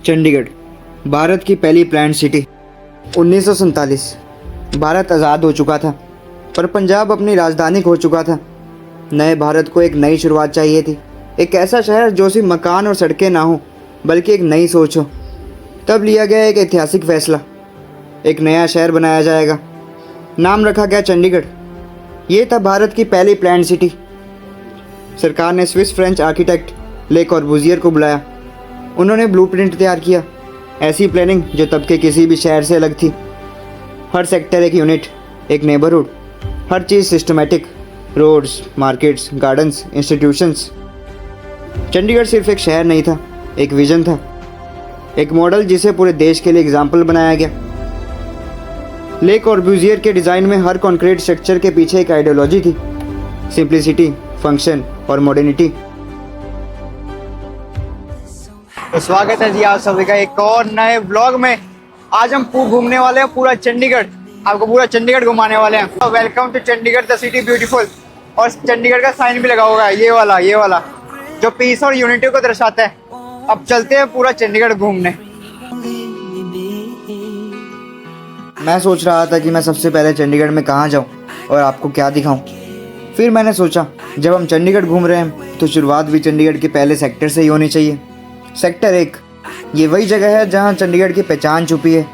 चंडीगढ़ भारत की पहली planned city. 1947 Bharat आज़ाद हो चुका था, पर पंजाब अपनी राजधानी खो चुका था। नए भारत को एक नई शुरुआत चाहिए थी, एक ऐसा शहर जो सिर्फ मकान और सड़कें ना हो बल्कि एक नई सोच हो। तब लिया गया एक ऐतिहासिक फैसला, एक नया शहर बनाया जाएगा। नाम रखा गया चंडीगढ़। ये था भारत की पहली प्लान्ड सिटी। सरकार ने स्विस फ्रेंच आर्किटेक्ट ले कॉर्बुजियर को बुलाया। उन्होंने ब्लूप्रिंट तैयार किया, ऐसी प्लानिंग जो तब के किसी भी शहर से अलग थी। हर सेक्टर एक यूनिट, एक नेबरहुड, हर चीज़ systematic, roads, markets, gardens, institutions. Chandigarh सिर्फ एक शहर नहीं था, एक विजन था, एक मॉडल जिसे पूरे देश के लिए एग्जाम्पल बनाया गया। ले कॉर्बुजियर के डिज़ाइन में हर कॉन्क्रीट स्ट्रक्चर के पीछे एक आइडियोलॉजी थी, सिंप्लिसिटी, फंक्शन और मॉडर्निटी। तो स्वागत है जी आप सभी का एक और नए ब्लॉग में। आज हम घूमने वाले हैं पूरा चंडीगढ़, आपको पूरा चंडीगढ़ घुमाने वाले हैं। Welcome to Chandigarh the city beautiful. और चंडीगढ़ का साइन भी लगा होगा, ये वाला जो पीस और यूनिटी को दर्शाता है। अब चलते हैं पूरा चंडीगढ़ घूमने। मैं सोच रहा था कि मैं सबसे पहले चंडीगढ़ में कहाँ जाऊँ और आपको क्या दिखाऊं। फिर मैंने सोचा जब हम चंडीगढ़ घूम रहे हैं तो शुरुआत भी चंडीगढ़ के पहले सेक्टर से ही होनी चाहिए। सेक्टर 1 ये वही जगह है जहाँ चंडीगढ़ की पहचान छुपी है,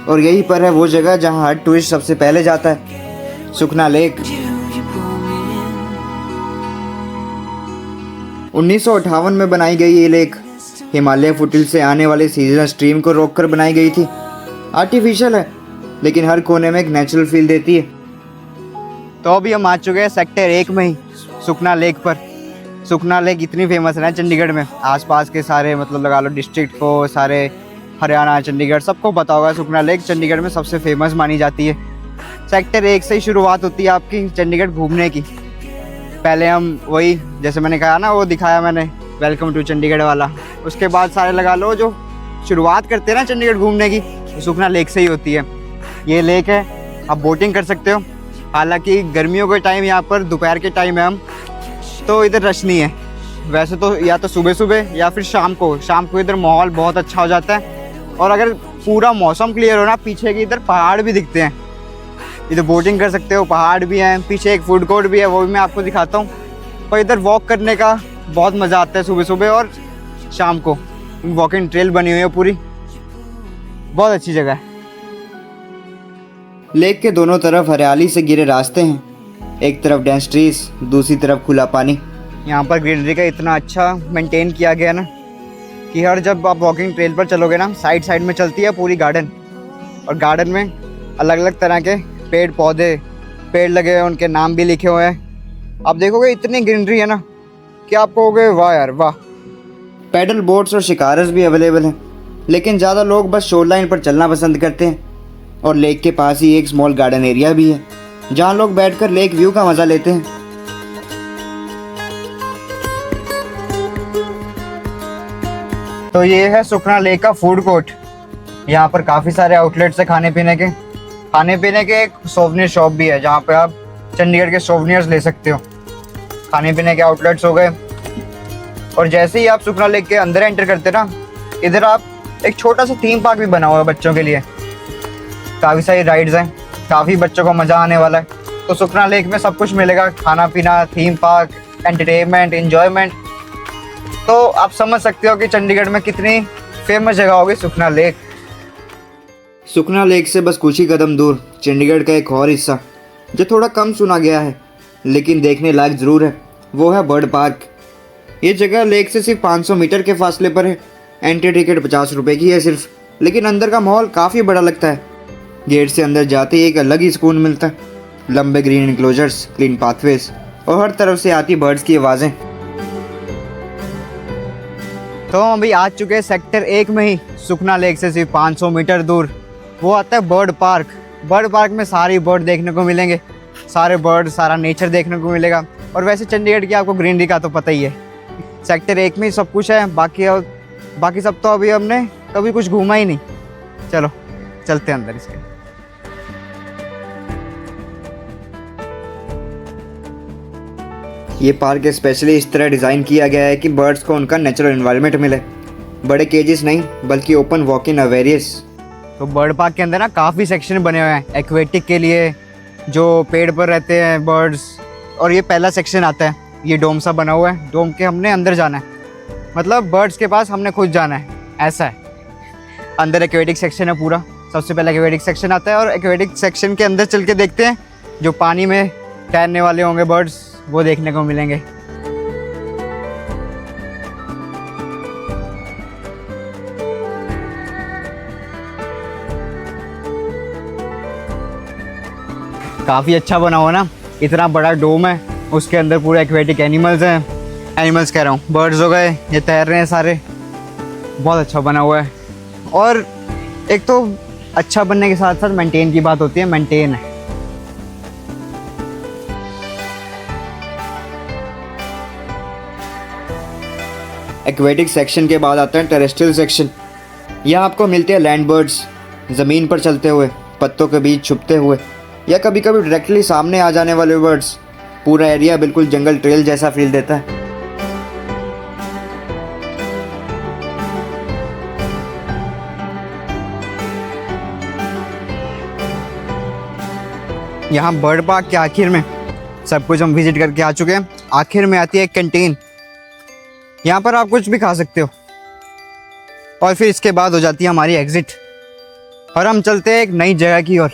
और यहीं पर है वो जगह जहाँ हर टूरिस्ट सबसे पहले जाता है, सुखना लेक। 1958 में बनाई गई ये लेक हिमालय फुटहिल से आने वाले सीजनल स्ट्रीम को रोककर बनाई गई थी। आर्टिफिशियल है लेकिन हर कोने में एक नेचुरल फील देती है। तो अभी हम आ चुके हैं सेक्टर 1 में ही, सुखना लेक पर। सुखना लेक इतनी फेमस है ना चंडीगढ़ में, आसपास के सारे मतलब लगा लो डिस्ट्रिक्ट को, सारे हरियाणा, चंडीगढ़ सबको पता होगा सुखना लेक चंडीगढ़ में सबसे फेमस मानी जाती है। सेक्टर 1 से ही शुरुआत होती है आपकी चंडीगढ़ घूमने की। पहले हम वही जैसे मैंने कहा ना, वो दिखाया मैंने वेलकम टू चंडीगढ़ वाला। उसके बाद सारे लगा लो जो शुरुआत करते हैं ना चंडीगढ़ घूमने की, सुखना लेक से ही होती है। ये लेक है, आप बोटिंग कर सकते हो। हालांकि गर्मियों के टाइम यहाँ पर दोपहर के टाइम है हम, तो इधर रश नहीं है। वैसे तो या तो सुबह सुबह या फिर शाम को इधर माहौल बहुत अच्छा हो जाता है। और अगर पूरा मौसम क्लियर हो ना, पीछे की इधर पहाड़ भी दिखते हैं, इधर बोटिंग कर सकते हो, पहाड़ भी हैं, पीछे एक फूड कोर्ट भी है, वो भी मैं आपको दिखाता हूँ। और इधर वॉक करने का बहुत मज़ा आता है सुबह सुबह और शाम को। वॉकिंग ट्रेल बनी हुई है पूरी, बहुत अच्छी जगह है। लेक के दोनों तरफ हरियाली से घिरे रास्ते हैं, एक तरफ डेंस ट्रीज, दूसरी तरफ खुला पानी। यहाँ पर ग्रीनरी का इतना अच्छा मेंटेन किया गया ना कि हर जब आप वॉकिंग ट्रेल पर चलोगे ना, साइड में चलती है पूरी गार्डन, और गार्डन में अलग अलग तरह के पेड़ लगे हुए हैं, उनके नाम भी लिखे हुए हैं। आप देखोगे इतनी ग्रीनरी है ना कि आप कहोगे वाह यार वाह। पैडल बोट्स और शिकारस भी अवेलेबल हैं, लेकिन ज़्यादा लोग बस शोर लाइन पर चलना पसंद करते हैं। और लेक के पास ही एक स्मॉल गार्डन एरिया भी है जहाँ लोग बैठकर लेक व्यू का मज़ा लेते हैं। तो ये है सुखना लेक का फूड कोर्ट। यहाँ पर काफ़ी सारे आउटलेट्स है खाने पीने के। एक सोवनियर शॉप भी है जहाँ पे आप चंडीगढ़ के सोवनियर्स ले सकते हो। खाने पीने के आउटलेट्स हो गए। और जैसे ही आप सुखना लेक के अंदर एंटर करते ना, इधर आप एक छोटा सा थीम पार्क भी बना हुआ है बच्चों के लिए। काफ़ी सारी राइड्स हैं, काफ़ी बच्चों को मज़ा आने वाला है। तो सुखना लेक में सब कुछ मिलेगा, खाना पीना, थीम पार्क, एंटरटेनमेंट, एंजॉयमेंट। तो आप समझ सकते हो कि चंडीगढ़ में कितनी फेमस जगह होगी सुखना लेक। सुखना लेक से बस कुछ ही कदम दूर चंडीगढ़ का एक और हिस्सा जो थोड़ा कम सुना गया है लेकिन देखने लायक ज़रूर है, वो है बर्ड पार्क। ये जगह लेक से सिर्फ 500 मीटर के फासले पर है। एंट्री टिकट 50 रुपये की है सिर्फ, लेकिन अंदर का माहौल काफ़ी बड़ा लगता है। गेट से अंदर जाते ही एक अलग ही सुकून मिलता है। लंबे ग्रीन इनक्लोजर्स, क्लीन पाथवेज और हर तरफ से आती बर्ड्स की आवाज़ें। तो हम अभी आ चुके हैं सेक्टर 1 में ही, सुखना लेक से सिर्फ 500 मीटर दूर वो आता है बर्ड पार्क। बर्ड पार्क में सारी बर्ड देखने को मिलेंगे, सारे बर्ड, सारा नेचर देखने को मिलेगा। और वैसे चंडीगढ़ की आपको ग्रीनरी का तो पता ही है। सेक्टर 1 में ही सब कुछ है, बाकी सब तो अभी हमने कभी कुछ घूमा ही नहीं। चलो चलते हैं अंदर इसके। ये पार्क स्पेशली इस तरह डिज़ाइन किया गया है कि बर्ड्स को उनका नेचुरल एनवायरनमेंट मिले। बड़े केजेस नहीं बल्कि ओपन वॉक इन अवेरियस। तो बर्ड पार्क के अंदर ना काफ़ी सेक्शन बने हुए हैं एक्वेटिक के लिए, जो पेड़ पर रहते हैं बर्ड्स। और ये पहला सेक्शन आता है, ये डोम सा बना हुआ है, डोम के हमने अंदर जाना है, मतलब बर्ड्स के पास हमने खुद जाना है, ऐसा है। अंदर एक्वेटिक सेक्शन है पूरा, सबसे पहले एक्वेटिक सेक्शन आता है और एक्वेटिक सेक्शन के अंदर चल के देखते हैं जो पानी में तैरने वाले होंगे बर्ड्स, वो देखने को मिलेंगे। काफ़ी अच्छा बना हुआ ना, इतना बड़ा डोम है, उसके अंदर पूरे एक्वेटिक एनिमल्स हैं, एनिमल्स कह रहा हूँ, बर्ड्स हो गए, ये तैर रहे हैं सारे। बहुत अच्छा बना हुआ है। और एक तो अच्छा बनने के साथ साथ मेंटेन की बात होती है, मेंटेन है। एक्वेटिक सेक्शन के बाद आता है टेरेस्ट्रियल सेक्शन। यहाँ आपको मिलते हैं लैंड बर्ड्स, ज़मीन पर चलते हुए, पत्तों के बीच छुपते हुए, या कभी कभी डायरेक्टली सामने आ जाने वाले बर्ड्स। पूरा एरिया बिल्कुल जंगल ट्रेल जैसा फील देता है। यहाँ बर्ड पार्क के आखिर में सब कुछ हम विजिट करके आ चुके हैं। आखिर में आती है एक कैंटीन, यहाँ पर आप कुछ भी खा सकते हो। और फिर इसके बाद हो जाती है हमारी एग्जिट और हम चलते हैं एक नई जगह की ओर,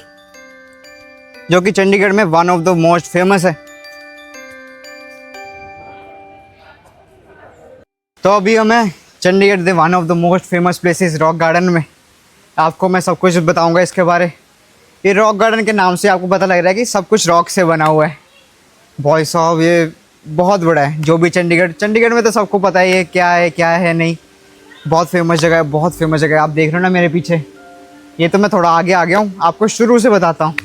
जो कि चंडीगढ़ में one of the most famous है। तो अभी हमें चंडीगढ़ के one of the most famous places rock garden में आपको मैं सब कुछ बताऊंगा इसके बारे। ये रॉक गार्डन के नाम से आपको पता लग रहा है कि सब कुछ रॉक से बना हुआ है। भाई साहब ये बहुत बड़ा है। जो भी चंडीगढ़ में तो सबको पता है ये क्या है नहीं। बहुत फेमस जगह है, बहुत फेमस जगह है। आप देख रहे हो ना मेरे पीछे, ये तो मैं थोड़ा आगे आ गया हूँ, आपको शुरू से बताता हूँ।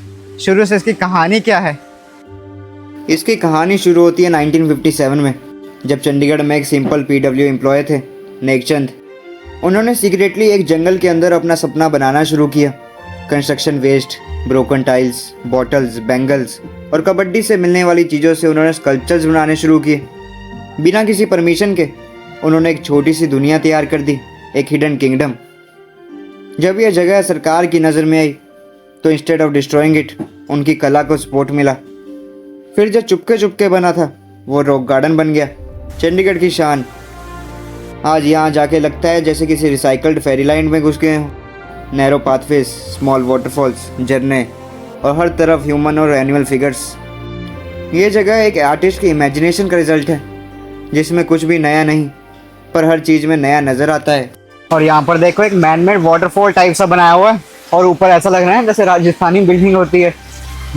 शुरू से इसकी कहानी क्या है। इसकी कहानी शुरू होती है 1957 में, जब चंडीगढ़ में एक सिंपल PW एम्प्लॉय थे, नेकचंद। उन्होंने सीक्रेटली एक जंगल के अंदर अपना सपना बनाना शुरू किया। Construction waste, broken tiles, bottles, bangles और कबड्डी से मिलने वाली चीज़ों से उन्होंने स्कल्पचर्स बनाने शुरू किए। बिना किसी परमिशन के उन्होंने एक छोटी सी दुनिया तैयार कर दी, एक हिडन किंगडम। जब यह जगह सरकार की नज़र में आई तो इंस्टेड ऑफ डिस्ट्रॉइंग इट, उनकी कला को सपोर्ट मिला। फिर जो चुपके चुपके बना था वो रॉक गार्डन बन गया, चंडीगढ़ की शान। आज यहाँ जाके लगता है जैसे किसी रिसाइकल्ड फेरीलाइंड में घुस गए हों। नैरो पाथवेज, स्मॉल वाटरफॉल्स, झरने और हर तरफ ह्यूमन और एनिमल फिगर्स। ये जगह एक आर्टिस्ट की इमेजिनेशन का रिजल्ट है, जिसमें कुछ भी नया नहीं पर हर चीज़ में नया नज़र आता है। और यहाँ पर देखो एक मैनमेड वाटरफॉल टाइप सा बनाया हुआ है और ऊपर ऐसा लग रहा है जैसे राजस्थानी बिल्डिंग होती है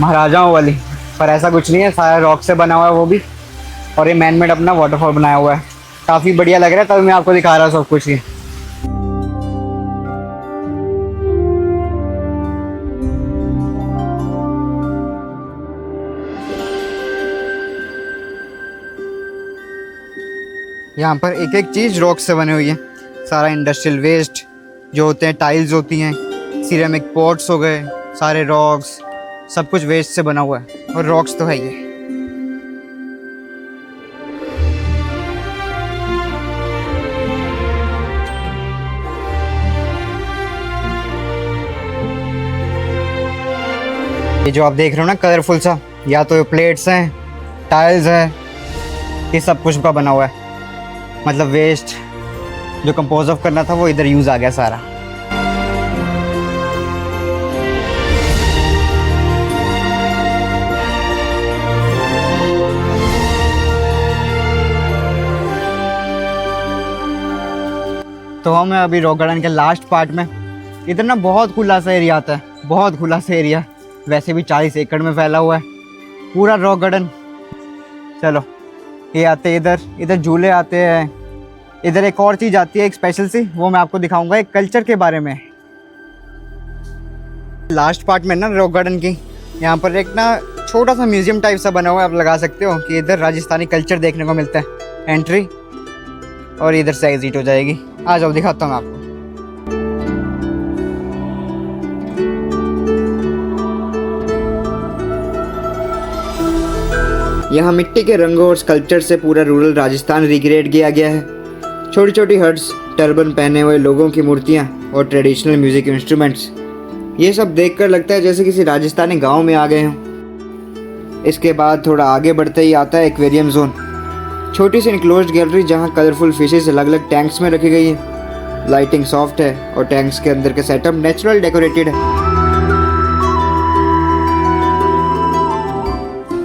महाराजाओं वाली, पर ऐसा कुछ नहीं है, सारा रॉक से बना हुआ है वो भी। और ये मैनमेड अपना वाटरफॉल बनाया हुआ है, काफ़ी बढ़िया लग रहा है। तभी मैं आपको दिखा रहा हूँ सब कुछ ये। यहाँ पर एक एक चीज़ रॉक से बनी हुई है। सारा इंडस्ट्रियल वेस्ट जो होते हैं, टाइल्स होती हैं, सिरेमिक पॉट्स हो गए, सारे रॉक्स, सब कुछ वेस्ट से बना हुआ है। और रॉक्स तो है ये जो आप देख रहे हो ना कलरफुल सा, या तो प्लेट्स हैं, टाइल्स हैं, ये सब कुछ का बना हुआ है। मतलब वेस्ट जो कंपोज ऑफ करना था वो इधर यूज़ आ गया सारा। तो हम अभी रॉक गार्डन के लास्ट पार्ट में। इधर ना बहुत खुला सा एरिया आता है, बहुत खुला सा एरिया, वैसे भी 40 एकड़ में फैला हुआ है पूरा रॉक गार्डन। चलो ये आते इधर, इधर झूले आते हैं। इधर एक और चीज़ आती है एक स्पेशल सी, वो मैं आपको दिखाऊंगा एक कल्चर के बारे में। लास्ट पार्ट में ना रॉक गार्डन की, यहाँ पर एक ना छोटा सा म्यूजियम टाइप सा बना हुआ है, आप लगा सकते हो कि इधर राजस्थानी कल्चर देखने को मिलता है। एंट्री और इधर से एग्जिट हो जाएगी। आ जाओ दिखाता हूँ आपको। यहाँ मिट्टी के रंगों और स्कल्पचर से पूरा रूरल राजस्थान रिक्रिएट किया गया है। छोटी छोटी हट्स, टर्बन पहने हुए लोगों की मूर्तियाँ और ट्रेडिशनल म्यूजिक इंस्ट्रूमेंट्स, ये सब देखकर लगता है जैसे किसी राजस्थानी गांव में आ गए हों। इसके बाद थोड़ा आगे बढ़ते ही आता है एक्वेरियम जोन, छोटी सी इनक्लोज्ड गैलरी जहां कलरफुल फिशेस अलग अलग टैंक्स में रखी गई है। लाइटिंग सॉफ्ट है और टैंक्स के अंदर के सेटअप नेचुरल डेकोरेटेड है।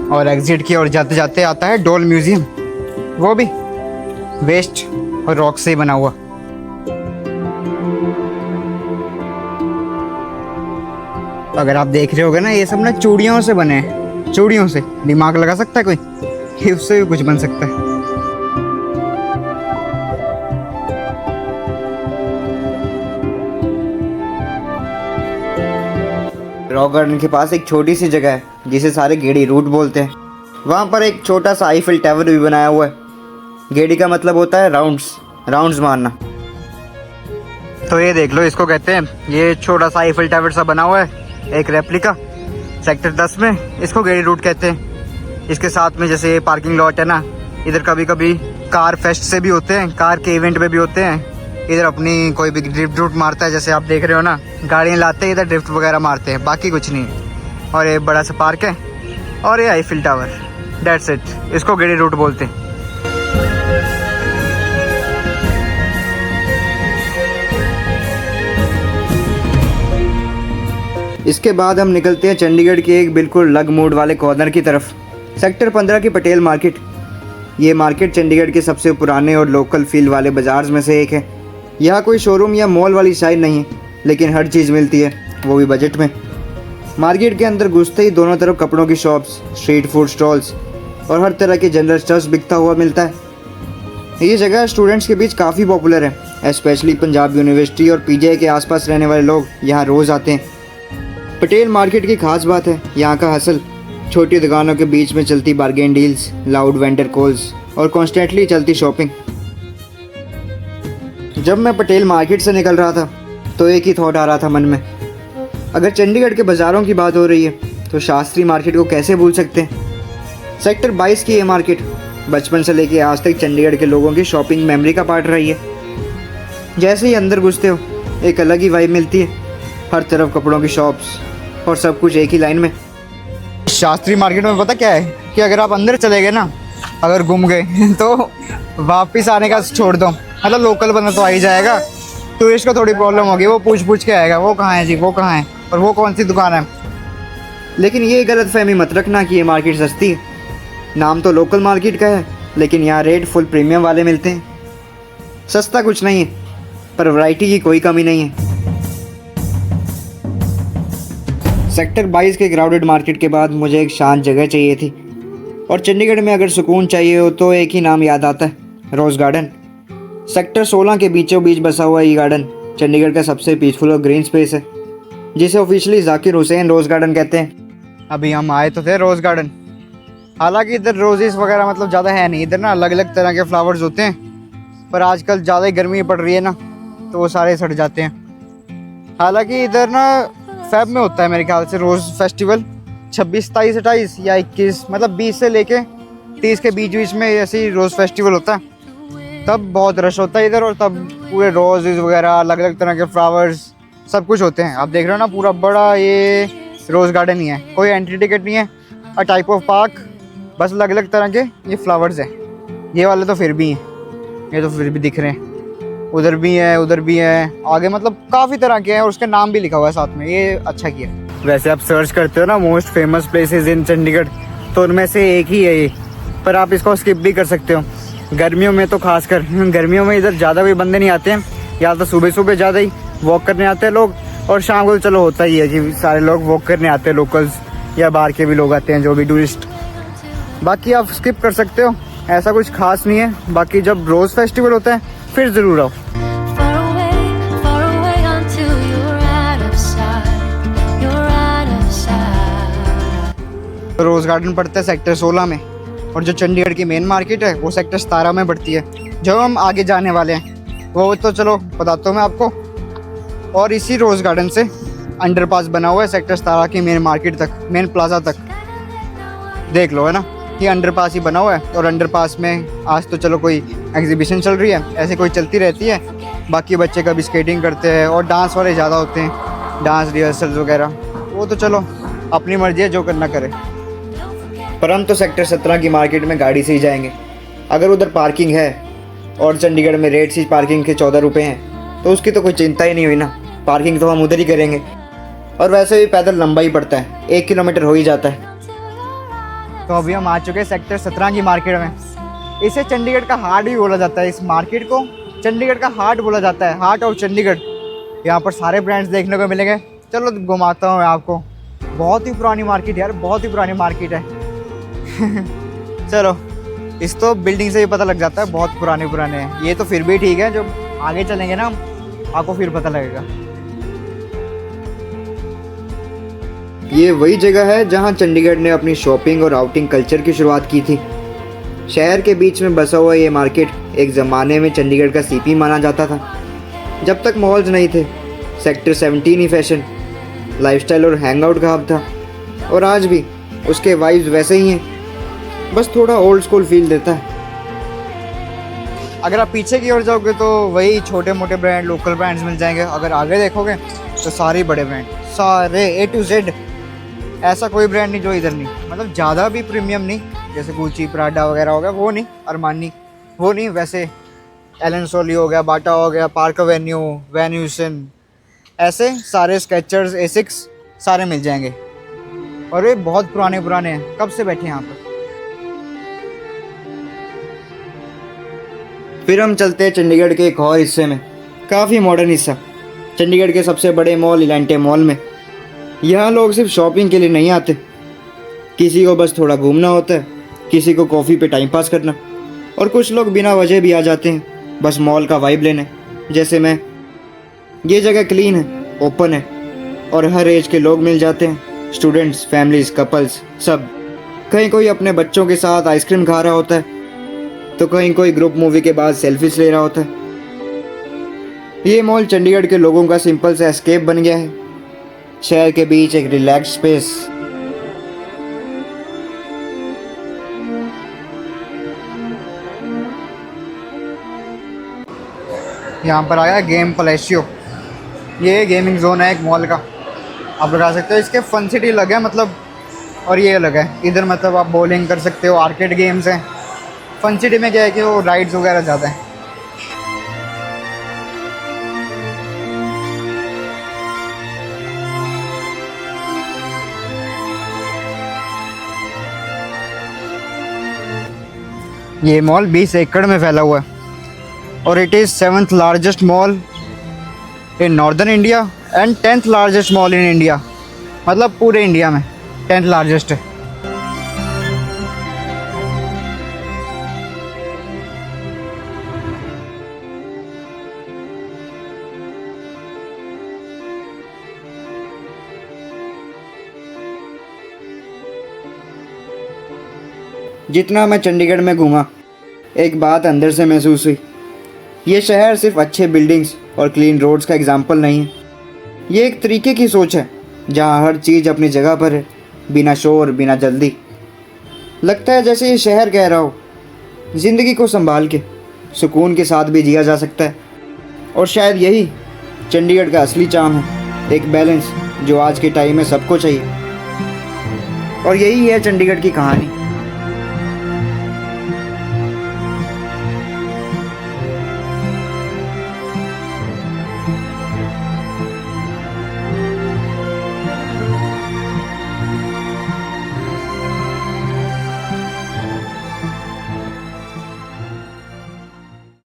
और एग्जिट की ओर जाते जाते आता है डोल म्यूजियम, वो भी वेस्ट और रॉक से बना हुआ। अगर आप देख रहे होगे ना, ये सब ना चूड़ियों से बने हैं, चूड़ियों से। दिमाग लगा सकता है कोई कि उससे भी कुछ बन सकता है। रॉक गार्डन के पास एक छोटी सी जगह है जिसे सारे गेड़ी रूट बोलते हैं। वहाँ पर एक छोटा सा आईफिल टावर भी बनाया हुआ है। गेड़ी का मतलब होता है राउंड्स मारना। तो ये देख लो, इसको कहते हैं, ये छोटा सा आईफिल टावर सा बना हुआ है, एक रेप्लिका सेक्टर 10 में। इसको गेड़ी रूट कहते हैं। इसके साथ में जैसे पार्किंग लॉट है ना, इधर कभी कभी कार फेस्ट से भी होते हैं, कार के इवेंट में भी होते हैं। इधर अपनी कोई भी ड्रिफ्ट रूट मारता है, जैसे आप देख रहे हो ना, गाड़ियाँ लाते हैं इधर ड्रिफ्ट वगैरह मारते हैं, बाकी कुछ नहीं। और ये बड़ा सा पार्क है और ये आईफिल टावर, दैट्स इट। इसको गेड़ी रूट बोलते हैं। इसके बाद हम निकलते हैं चंडीगढ़ के एक बिल्कुल अलग मूड वाले कॉर्नर की तरफ, सेक्टर 15 की पटेल मार्केट। ये मार्केट चंडीगढ़ के सबसे पुराने और लोकल फील वाले बाजार्स में से एक है। यहाँ कोई शोरूम या मॉल वाली साइड नहीं है, लेकिन हर चीज़ मिलती है, वो भी बजट में। मार्केट के अंदर घुसते ही दोनों तरफ कपड़ों की शॉप्स, स्ट्रीट फूड स्टॉल्स और हर तरह के जनरल स्टफ्स बिकता हुआ मिलता है। ये जगह स्टूडेंट्स के बीच काफ़ी पॉपुलर है, स्पेशली पंजाब यूनिवर्सिटी और पीजीआई के आसपास रहने वाले लोग यहाँ रोज़ आते हैं। पटेल मार्केट की खास बात है यहाँ का हसल, छोटी दुकानों के बीच में चलती bargain deals, loud vendor calls और कॉन्स्टेंटली चलती शॉपिंग। जब मैं पटेल मार्केट से निकल रहा था तो एक ही थॉट आ रहा था मन में, अगर चंडीगढ़ के बाज़ारों की बात हो रही है तो शास्त्री मार्केट को कैसे भूल सकते हैं। सेक्टर 22 की ये मार्केट बचपन से लेके आज तक चंडीगढ़ के लोगों की शॉपिंग मेमोरी का पार्ट रही है। जैसे ही अंदर घुसते हो एक अलग ही वाइब मिलती है, हर तरफ कपड़ों की शॉप्स और सब कुछ एक ही लाइन में। शास्त्री मार्केट में पता क्या है कि अगर आप अंदर चले गए ना, अगर गुम गए तो वापस आने का छोड़ दो, मतलब लोकल बंदा तो आ ही जाएगा, टूरिस्ट को थोड़ी प्रॉब्लम होगी, वो पूछ के आएगा वो कहाँ है जी, वो कहाँ है और वो कौन सी दुकान है। लेकिन ये गलत फहमी मत रखना कि ये मार्केट सस्ती है। नाम तो लोकल मार्केट का है, लेकिन यहाँ रेट फुल प्रीमियम वाले मिलते हैं। सस्ता कुछ नहीं है, पर वैरायटी की कोई कमी नहीं है। सेक्टर 22 के क्राउडेड मार्केट के बाद मुझे एक शांत जगह चाहिए थी, और चंडीगढ़ में अगर सुकून चाहिए हो तो एक ही नाम याद आता है, रोज़ गार्डन। सेक्टर 16 के बीचों बीच बसा हुआ ये गार्डन चंडीगढ़ का सबसे पीसफुल और ग्रीन स्पेस है, जिसे officially Zakir Hussain rose garden कहते हैं। अभी हम आए तो थे रोज़ गार्डन, हालांकि इधर रोजेस वगैरह मतलब ज़्यादा है नहीं, इधर ना अलग अलग तरह के फ्लावर्स होते हैं, पर आजकल ज़्यादा ही गर्मी पड़ रही है ना, तो वो सारे सड़ जाते हैं। हालांकि इधर ना फेब में होता है मेरे ख्याल से रोज़ फेस्टिवल, 26, 27, 28 या 21, मतलब 20 से लेके 30 के बीच में ऐसे ही रोज़ फेस्टिवल होता है। तब बहुत रश होता है इधर, और तब पूरे रोजेज वगैरह अलग अलग तरह के फ्लावर्स सब कुछ होते हैं। आप देख रहे हो ना, पूरा बड़ा ये रोज़ गार्डन ही है, कोई एंट्री टिकट नहीं है, अ टाइप ऑफ पार्क, बस अलग अलग तरह के ये फ्लावर्स हैं। ये वाले तो फिर भी हैं, ये तो फिर भी दिख रहे हैं, उधर भी है उधर भी है, आगे मतलब काफ़ी तरह के हैं, और उसका नाम भी लिखा हुआ है साथ में, ये अच्छा किया। वैसे आप सर्च करते हो ना most famous places in Chandigarh, तो उनमें से एक ही है ये, पर आप इसको स्किप भी कर सकते हो। गर्मियों में तो खासकर, गर्मियों में इधर ज़्यादा भी बंदे नहीं आते हैं, या तो सुबह सुबह ज़्यादा ही वॉक करने आते हैं लोग, और शाम को तो चलो होता ही है कि सारे लोग वॉक करने आते हैं, लोकल्स या बाहर के भी लोग आते हैं, जो भी टूरिस्ट। बाकी आप स्किप कर सकते हो, ऐसा कुछ खास नहीं है। बाकी जब रोज़ फेस्टिवल होता है फिर ज़रूर आओ। रोज़ गार्डन पड़ता है सेक्टर 16 में, और जो चंडीगढ़ की मेन मार्केट है वो सेक्टर 17 में पड़ती है। जो हम आगे जाने वाले हैं वो तो चलो बताता हूँ मैं आपको। और इसी रोज़ गार्डन से अंडरपास बना हुआ है सेक्टर 17 की मेन मार्केट तक, मेन प्लाजा तक, देख लो है ना, ये अंडरपास ही बना हुआ है। और अंडरपास में आज तो चलो कोई एग्जीबिशन चल रही है, ऐसे कोई चलती रहती है। बाकी बच्चे कभी स्केटिंग करते हैं और डांस वाले ज़्यादा होते हैं, डांस रिहर्सल्स वगैरह। वो तो चलो अपनी मर्जी है, जो करना करे। पर हम तो सेक्टर 17 की मार्केट में गाड़ी से ही जाएंगे। अगर उधर पार्किंग है और चंडीगढ़ में रेट सी पार्किंग के 14 रुपये हैं तो उसकी तो कोई चिंता ही नहीं हुई ना। पार्किंग तो हम उधर ही करेंगे, और वैसे भी पैदल लंबा ही पड़ता है, 1 किलोमीटर हो ही जाता है। तो अभी हम आ चुके हैं सेक्टर 17 की मार्केट में। इसे चंडीगढ़ का हार्ट भी बोला जाता है। इस मार्केट को चंडीगढ़ का हार्ट बोला जाता है, हार्ट ऑफ चंडीगढ़। यहाँ पर सारे ब्रांड्स देखने को मिलेंगे। चलो घुमाता हूँ मैं आपको। बहुत ही पुरानी मार्केट यार, बहुत ही पुरानी मार्केट है। चलो, इस तो बिल्डिंग से ही पता लग जाता है बहुत पुराने हैं। ये तो फिर भी ठीक है, जो आगे चलेंगे ना आपको फिर पता लगेगा। ये वही जगह है जहाँ चंडीगढ़ ने अपनी शॉपिंग और आउटिंग कल्चर की शुरुआत की थी। शहर के बीच में बसा हुआ ये मार्केट एक ज़माने में चंडीगढ़ का सीपी माना जाता था। जब तक मॉल्स नहीं थे, सेक्टर 17 ही फैशन, लाइफस्टाइल और हैंगआउट का हब था। और आज भी उसके वाइब्स वैसे ही हैं, बस थोड़ा ओल्ड स्कूल फील देता है। अगर आप पीछे की ओर जाओगे तो वही छोटे मोटे ब्रांड, लोकल ब्रांड्स मिल जाएंगे। अगर आगे देखोगे तो सारे बड़े ब्रांड, सारे A to Z। ऐसा कोई ब्रांड नहीं जो इधर नहीं, मतलब ज़्यादा भी प्रीमियम नहीं, जैसे गुची, प्राडा वगैरह हो गया वो नहीं, अरमानी वो नहीं। वैसे एलन सोली हो गया, बाटा हो गया, पार्क एवेन्यू, वैन ह्यूसन, ऐसे सारे स्केचर्स, एसिक्स सारे मिल जाएंगे। और ये बहुत पुराने हैं, कब से बैठे हैं यहाँ पर। फिर हम चलते हैं चंडीगढ़ के एक और हिस्से में, काफ़ी मॉडर्न हिस्सा, चंडीगढ़ के सबसे बड़े मॉल इलांटे मॉल में। यहाँ लोग सिर्फ शॉपिंग के लिए नहीं आते, किसी को बस थोड़ा घूमना होता है, किसी को कॉफ़ी पे टाइम पास करना, और कुछ लोग बिना वजह भी आ जाते हैं बस मॉल का वाइब लेने, जैसे मैं। ये जगह क्लीन है, ओपन है, और हर एज के लोग मिल जाते हैं, स्टूडेंट्स, फैमिलीज, कपल्स, सब। कहीं कोई अपने बच्चों के साथ आइसक्रीम खा रहा होता है, तो कहीं कोई ग्रुप मूवी के बाद सेल्फीज ले रहा होता है। ये मॉल चंडीगढ़ के लोगों का सिंपल सा एस्केप बन गया है, शहर के बीच एक रिलैक्स स्पेस। यहाँ पर आया गेम पलेशियो, ये गेमिंग जोन है एक मॉल का, आप लगा सकते हो। इसके फन सिटी अलग है मतलब, और ये अलग है। इधर मतलब आप बॉलिंग कर सकते हो, आर्केड गेम्स हैं। फन सिटी में क्या है कि वो राइड्स वगैरह ज़्यादा हैं। ये मॉल 20 एकड़ में फैला हुआ है, और it is 7th largest mall in northern India and 10th largest mall in India. मतलब पूरे इंडिया में 10th लार्जेस्ट है। जितना मैं चंडीगढ़ में घूमा, एक बात अंदर से महसूस हुई। ये शहर सिर्फ अच्छे बिल्डिंग्स और क्लीन रोड्स का एग्जाम्पल नहीं है, ये एक तरीके की सोच है जहाँ हर चीज़ अपनी जगह पर है, बिना शोर, बिना जल्दी। लगता है जैसे ये शहर कह रहा हो, ज़िंदगी को संभाल के सुकून के साथ भी जिया जा सकता है। और शायद यही चंडीगढ़ का असली चार्म है, एक बैलेंस जो आज के टाइम में सबको चाहिए। और यही है चंडीगढ़ की कहानी।